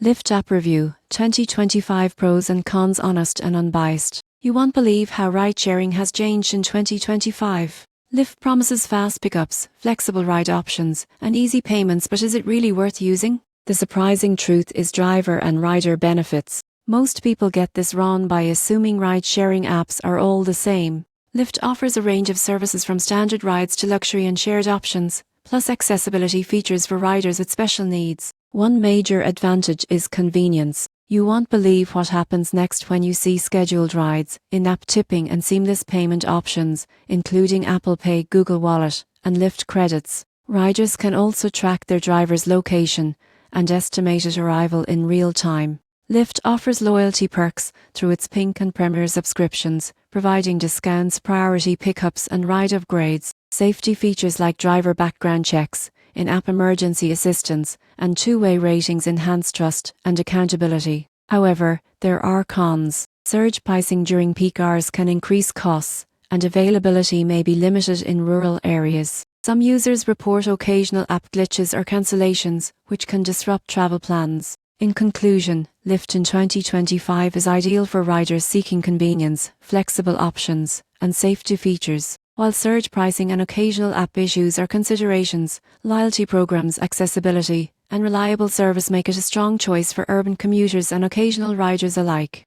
Lyft app review, 2025 pros and cons, honest and unbiased. You won't believe how ride-sharing has changed in 2025. Lyft promises fast pickups, flexible ride options, and easy payments, but is it really worth using? The surprising truth is driver and rider benefits. Most people get this wrong by assuming ride-sharing apps are all the same. Lyft offers a range of services from standard rides to luxury and shared options, plus accessibility features for riders with special needs. One major advantage is convenience. You won't believe what happens next when you see scheduled rides, in-app tipping and seamless payment options, including Apple Pay, Google Wallet, and Lyft credits. Riders can also track their driver's location and estimated arrival in real time. Lyft offers loyalty perks through its Pink and Premier subscriptions, providing discounts, priority pickups, and ride upgrades. Safety features like driver background checks, in-app emergency assistance, and two-way ratings enhance trust and accountability. However, there are cons. Surge pricing during peak hours can increase costs, and availability may be limited in rural areas. Some users report occasional app glitches or cancellations, which can disrupt travel plans. In conclusion, Lyft in 2025 is ideal for riders seeking convenience, flexible options, and safety features. While surge pricing and occasional app issues are considerations, loyalty programs, accessibility, and reliable service make it a strong choice for urban commuters and occasional riders alike.